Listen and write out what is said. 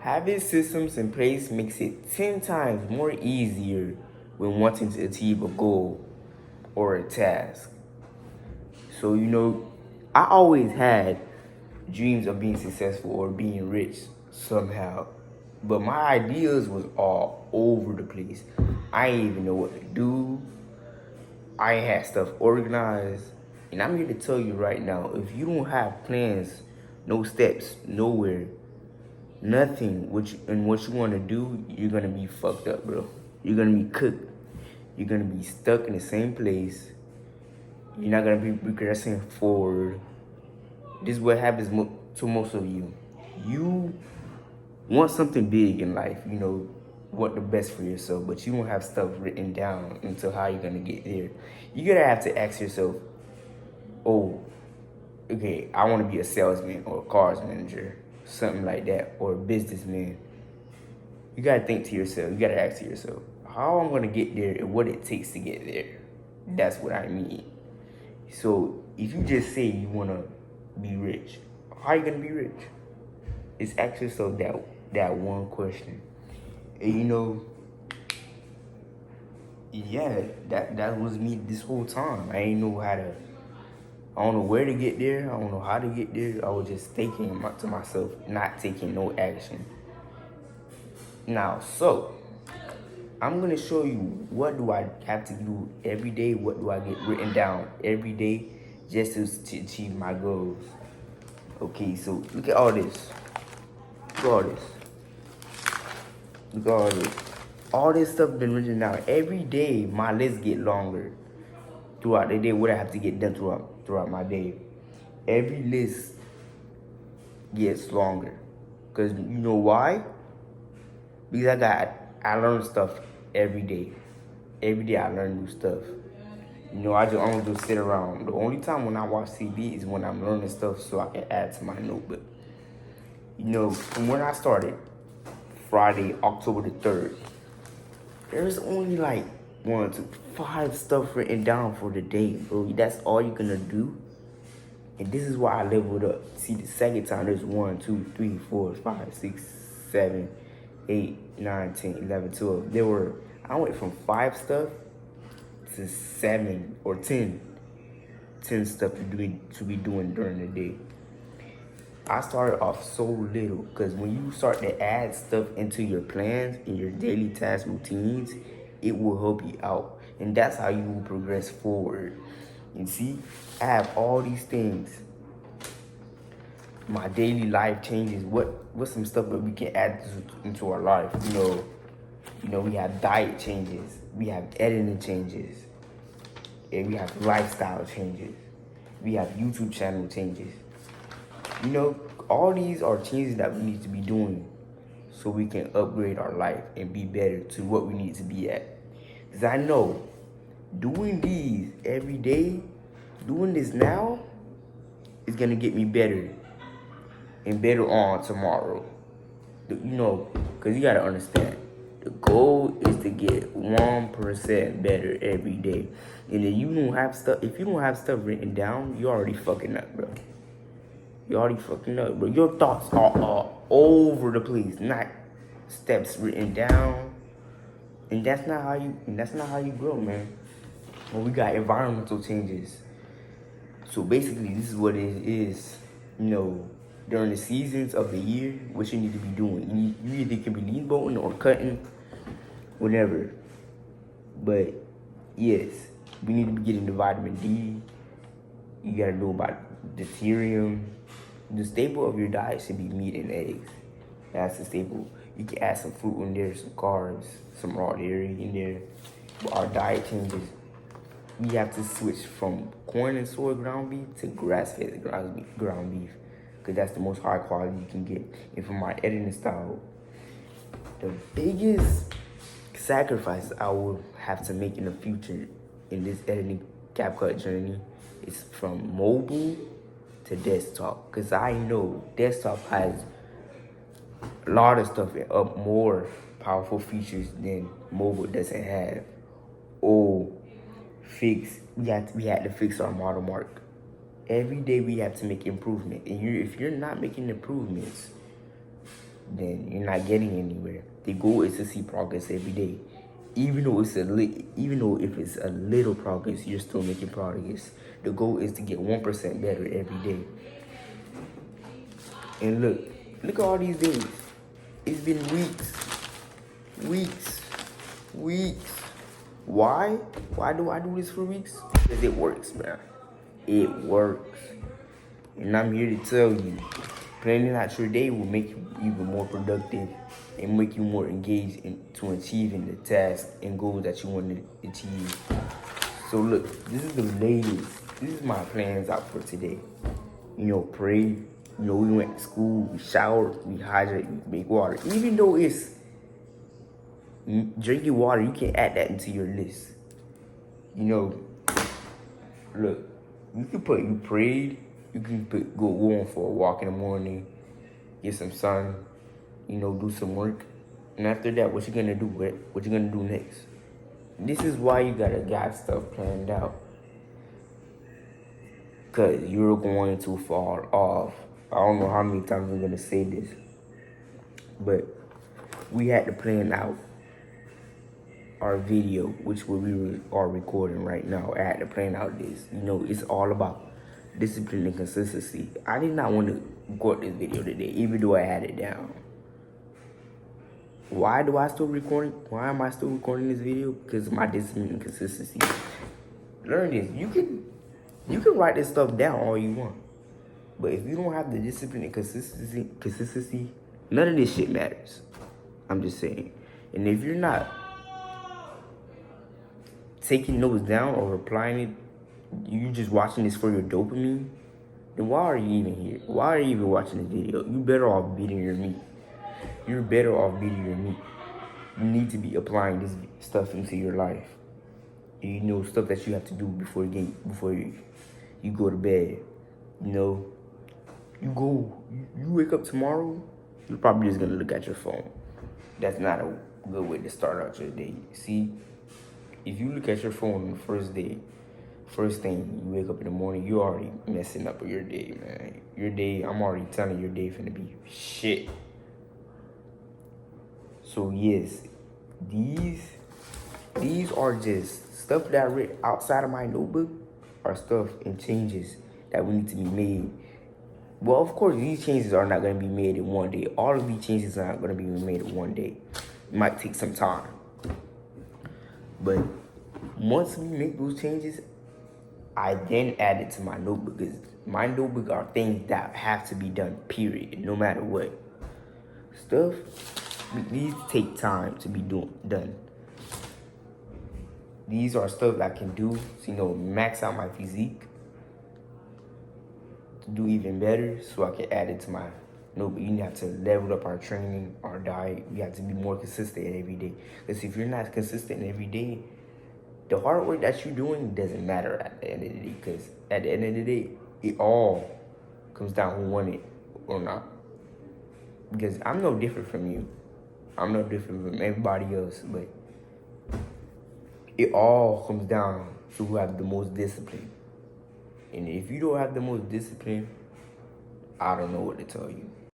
Having systems in place makes it 10 times more easier when wanting to achieve a goal or a task. So, I always had dreams of being successful or being rich somehow. But my ideas was all over the place. I didn't even know what to do. I ain't had stuff organized. And I'm here to tell you right now, if you don't have plans, no steps, nowhere, nothing, what you want to do, you're gonna be fucked up, bro. You're gonna be cooked. You're gonna be stuck in the same place. You're not gonna be progressing forward. This is what happens to most of you. You want something big in life, want the best for yourself, but you don't have stuff written down until how you're gonna get there. You're gonna have to ask yourself, oh, okay, I want to be a salesman or a cars manager, something like that, or a businessman. You gotta think to yourself. You gotta ask yourself, how I'm gonna get there and what it takes to get there. That's what I mean. So if you just say you wanna be rich, how are you gonna be rich? It's ask yourself that one question. And yeah, that was me this whole time. I don't know where to get there. I don't know how to get there. I was just thinking to myself, not taking no action. Now, so I'm gonna show you what do I have to do every day. What do I get written down every day just to achieve my goals? Okay, so look at all this. Look at all this. Look at all this. All this stuff been written down every day. My list get longer throughout the day. What I have to get done throughout my day. Every list gets longer. Cause you know why? Because I learn stuff every day. Every day I learn new stuff. I don't just sit around. The only time when I watch TV is when I'm learning stuff so I can add to my notebook. From when I started, Friday, October the 3rd, there's only like 1, 2, 5 stuff written down for the day, bro. That's all you're gonna do. And this is why I leveled up. See, the second time there's 1, 2, 3, 4, 5, 6, 7, 8, 9, 10, 11, 12. I went from 5 stuff to 7 or 10 stuff to be doing during the day. I started off so little because when you start to add stuff into your plans and your daily task routines, it will help you out. And that's how you will progress forward. You see, I have all these things. My daily life changes. What's some stuff that we can add into our life? We have diet changes. We have editing changes. And we have lifestyle changes. We have YouTube channel changes. All these are changes that we need to be doing so we can upgrade our life and be better to what we need to be at. Because I know doing these every day, doing this now, is going to get me better and better on tomorrow. Because you got to understand, the goal is to get 1% better every day. And if you don't have stuff written down, you're already fucking up, bro. You're already fucking up, bro. Your thoughts are all over the place, not steps written down. And that's not how you grow, man. Well, we got environmental changes. So basically, this is what it is. During the seasons of the year, what you need to be doing. You either can be lean boating or cutting, whatever. But yes, we need to be getting the vitamin D. You gotta know about deuterium. The staple of your diet should be meat and eggs. That's the staple. You can add some fruit in there, some carbs, some raw dairy in there. But our diet changes. We have to switch from corn and soy ground beef to grass-fed ground beef. Because that's the most high quality you can get. And for my editing style, the biggest sacrifice I will have to make in the future in this editing CapCut journey is from mobile to desktop, because I know desktop has a lot of stuff and more powerful features than mobile doesn't have. We had to fix our watermark. Every day we have to make improvement, and if you're not making improvements, then you're not getting anywhere. The goal is to see progress every day. Even though even though if it's a little progress, you're still making progress. The goal is to get 1% better every day. And look at all these days. It's been weeks. Why? Why do I do this for weeks? Because it works, man. It works. And I'm here to tell you, planning out your day will make you even more productive and make you more engaged to achieving the tasks and goals that you want to achieve. So look, this is the latest. This is my plans out for today. Pray. We went to school, we showered, we hydrated, we make water. Even though it's drinking water, you can add that into your list. Look, you prayed, you can go on for a walk in the morning, get some sun, do some work. And after that, what you gonna do? What you gonna do next? This is why you gotta got stuff planned out. Cause you're going to fall off. I don't know how many times I'm gonna say this, but we had to plan out our video, which we are recording right now. I had to plan out this. It's all about discipline and consistency. I did not want to record this video today, even though I had it down. Why am I still recording this video? Because of my discipline and consistency. Learn this. You can write this stuff down all you want. But if you don't have the discipline and consistency, none of this shit matters. I'm just saying. And if you're not taking notes down or applying it, you just watching this for your dopamine, then why are you even here? Why are you even watching this video? You better off beating your meat. You're better off beating your meat. You need to be applying this stuff into your life. Stuff that you have to do before you go to bed. You wake up tomorrow, you're probably just gonna look at your phone. That's not a good way to start out your day. See, if you look at your phone on the first thing you wake up in the morning, you're already messing up with your day, man. Your day, I'm already telling you, your day finna be shit. So yes, these are just stuff that I read outside of my notebook, are stuff and changes that we need to be made. Well, of course, these changes are not going to be made in one day. All of these changes are not going to be made in one day. It might take some time. But once we make those changes, I then add it to my notebook. Because my notebook are things that have to be done, period, no matter what. Stuff, these take time to be done. These are stuff that I can do to, max out my physique, to do even better, so I can add it to my notebook. You have to level up our training, our diet. We have to be more consistent every day. Because if you're not consistent every day, the hard work that you're doing doesn't matter at the end of the day. Because at the end of the day, it all comes down who won it or not. Because I'm no different from you. I'm no different from everybody else, but it all comes down to who have the most discipline. And if you don't have the most discipline, I don't know what to tell you.